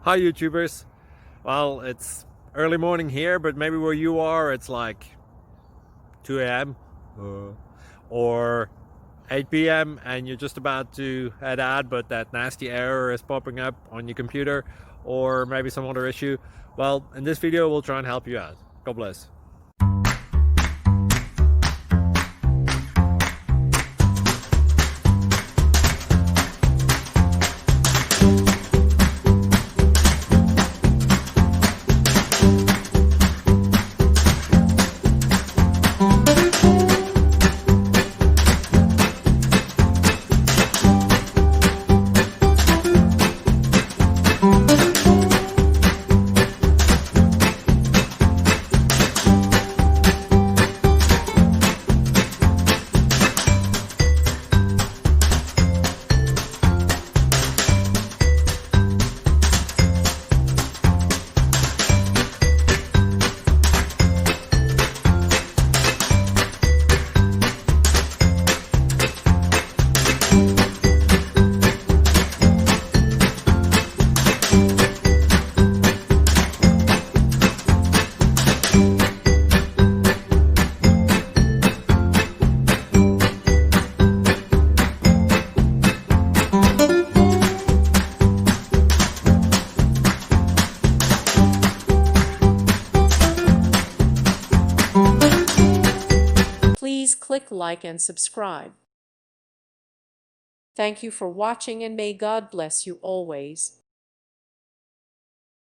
Hi YouTubers. Well, it's early morning here, but maybe where you are it's like 2 a.m. or 8 p.m. and you're just about to add, but that nasty error is popping up on your computer, or maybe some other issue. Well, in this video we'll try and help you out. God bless. Please click like and subscribe. Thank you for watching, and may God bless you always.